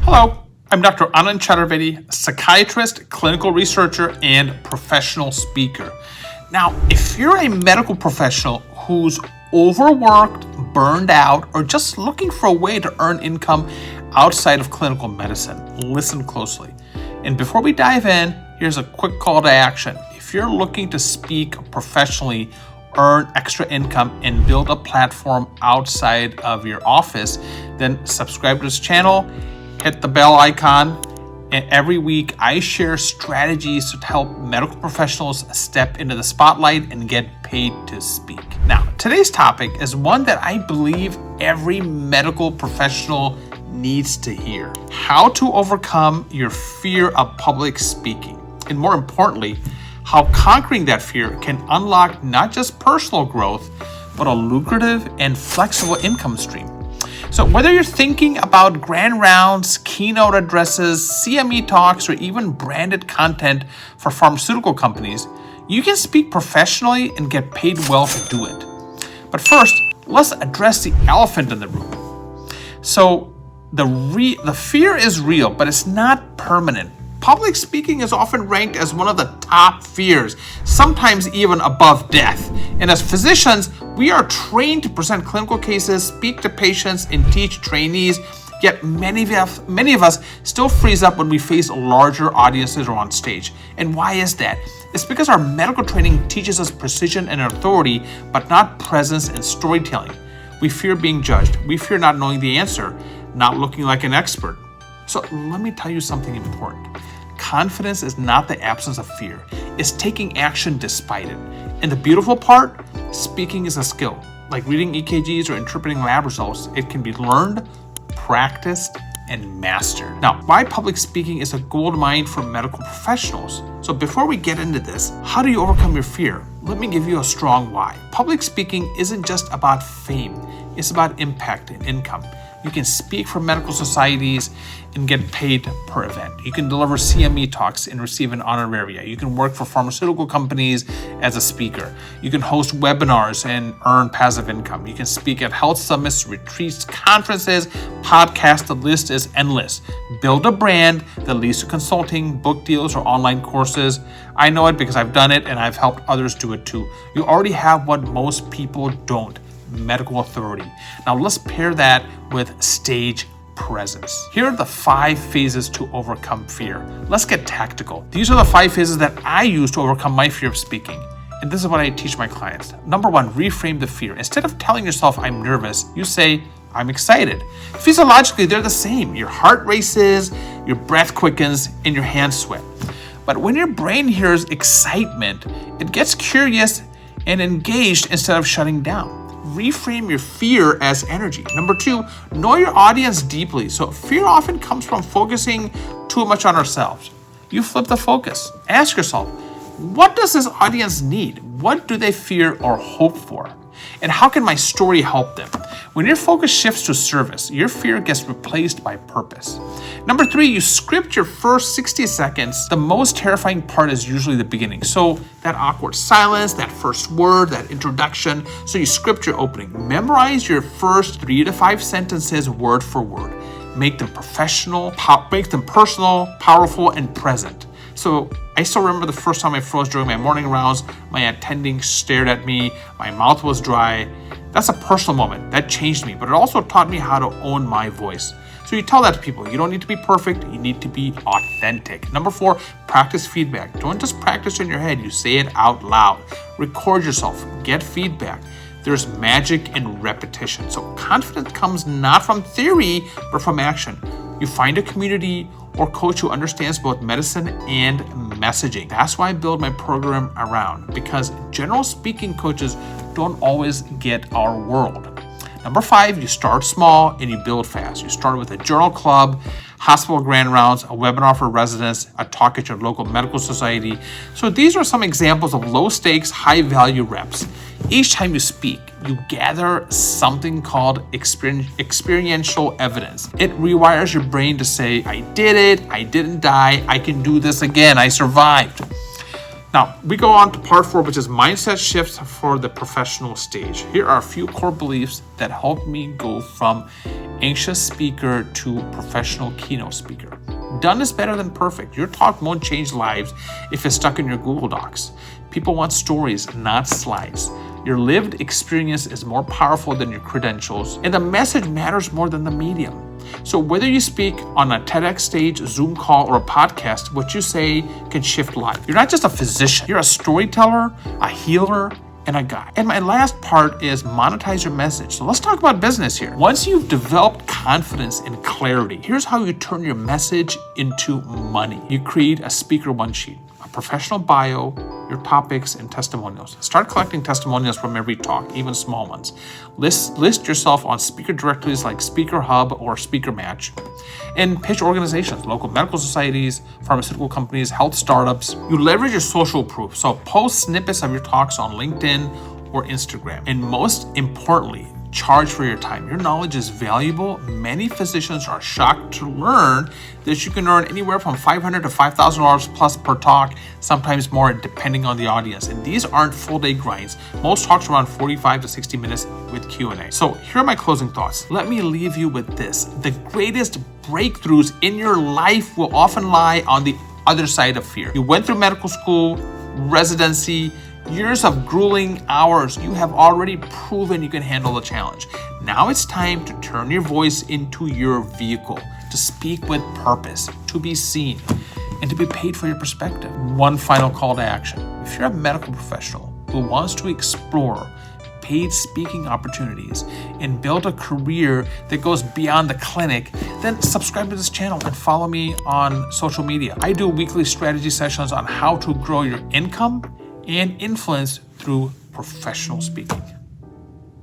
Hello, I'm Dr. Anand Chaturvedi, psychiatrist, clinical researcher, and professional speaker. Now, if you're a medical professional who's overworked, burned out, or just looking for a way to earn income outside of clinical medicine, listen closely. And before we dive in, here's a quick call to action. If you're looking to speak professionally, earn extra income, and build a platform outside of your office, then subscribe to this channel, hit the bell icon, and every week I share strategies to help medical professionals step into the spotlight and get paid to speak. Now, today's topic is one that I believe every medical professional needs to hear: how to overcome your fear of public speaking, and more importantly, how conquering that fear can unlock not just personal growth, but a lucrative and flexible income stream. So whether you're thinking about grand rounds, keynote addresses, CME talks, or even branded content for pharmaceutical companies, you can speak professionally and get paid well to do it. But first, let's address the elephant in the room. So the fear is real, but it's not permanent. Public speaking is often ranked as one of the top fears, sometimes even above death. And as physicians, we are trained to present clinical cases, speak to patients, and teach trainees. Yet many of us still freeze up when we face larger audiences or on stage. And why is that? It's because our medical training teaches us precision and authority, but not presence and storytelling. We fear being judged. We fear not knowing the answer, not looking like an expert. So let me tell you something important. Confidence is not the absence of fear. It's taking action despite it. And the beautiful part, speaking is a skill. Like reading EKGs or interpreting lab results, it can be learned, practiced, and mastered. Now, why public speaking is a gold mine for medical professionals. So before we get into this, how do you overcome your fear? Let me give you a strong why. Public speaking isn't just about fame. It's about impact and income. You can speak for medical societies and get paid per event. You can deliver CME talks and receive an honoraria. You can work for pharmaceutical companies as a speaker. You can host webinars and earn passive income. You can speak at health summits, retreats, conferences, podcasts. The list is endless. Build a brand that leads to consulting, book deals, or online courses. I know it because I've done it and I've helped others do it too. You already have what most people don't: medical authority. Now let's pair that with stage presence. Here are the 5 phases to overcome fear. Let's get tactical. These are the 5 phases that I use to overcome my fear of speaking. And this is what I teach my clients. Number 1, reframe the fear. Instead of telling yourself I'm nervous, you say I'm excited. Physiologically, they're the same. Your heart races, your breath quickens, and your hands sweat. But when your brain hears excitement, it gets curious and engaged instead of shutting down. Reframe your fear as energy. Number 2, know your audience deeply. So fear often comes from focusing too much on ourselves. You flip the focus. Ask yourself, what does this audience need? What do they fear or hope for? And how can my story help them? When your focus shifts to service, your fear gets replaced by purpose. Number 3, you script your first 60 seconds. The most terrifying part is usually the beginning. So that awkward silence, that first word, that introduction. So you script your opening. Memorize your first 3 to 5 sentences word for word. Make them professional, make them personal, powerful, and present. So I still remember the first time I froze during my morning rounds. My attending stared at me. My mouth was dry. That's a personal moment. That changed me, but it also taught me how to own my voice. So you tell that to people. You don't need to be perfect. You need to be authentic. Number 4, practice feedback. Don't just practice in your head. You say it out loud. Record yourself. Get feedback. There's magic in repetition. So confidence comes not from theory, but from action. You find a community or coach who understands both medicine and messaging. That's why I build my program around, because general speaking coaches don't always get our world. Number 5, you start small and you build fast. You start with a journal club, hospital grand rounds, a webinar for residents, a talk at your local medical society. So these are some examples of low stakes, high value reps. Each time you speak, you gather something called experiential evidence. It rewires your brain to say, I did it, I didn't die, I can do this again, I survived. Now, we go on to part 4, which is mindset shifts for the professional stage. Here are a few core beliefs that helped me go from anxious speaker to professional keynote speaker. Done is better than perfect. Your talk won't change lives if it's stuck in your Google Docs. People want stories, not slides. Your lived experience is more powerful than your credentials, and the message matters more than the medium. So whether you speak on a TEDx stage, Zoom call, or a podcast, what you say can shift lives. You're not just a physician. You're a storyteller, a healer, and a guide. And my last part is monetize your message. So let's talk about business here. Once you've developed confidence and clarity, here's how you turn your message into money. You create a speaker one sheet, a professional bio, your topics, and testimonials. Start collecting testimonials from every talk, even small ones. List yourself on speaker directories like Speaker Hub or Speaker Match, and pitch organizations, local medical societies, pharmaceutical companies, health startups. You leverage your social proof. So post snippets of your talks on LinkedIn or Instagram. And most importantly, charge for your time. Your knowledge is valuable. Many physicians are shocked to learn that you can earn anywhere from $500 to $5,000 plus per talk, sometimes more depending on the audience. And these aren't full day grinds. Most talks are around 45 to 60 minutes with Q&A. So here are my closing thoughts. Let me leave you with this. The greatest breakthroughs in your life will often lie on the other side of fear. You went through medical school, residency, years of grueling hours. You have already proven you can handle the challenge. Now it's time to turn your voice into your vehicle, to speak with purpose, to be seen, and to be paid for your perspective. One final call to action. If you're a medical professional who wants to explore paid speaking opportunities and build a career that goes beyond the clinic, then subscribe to this channel and follow me on social media. I do weekly strategy sessions on how to grow your income and influence through professional speaking.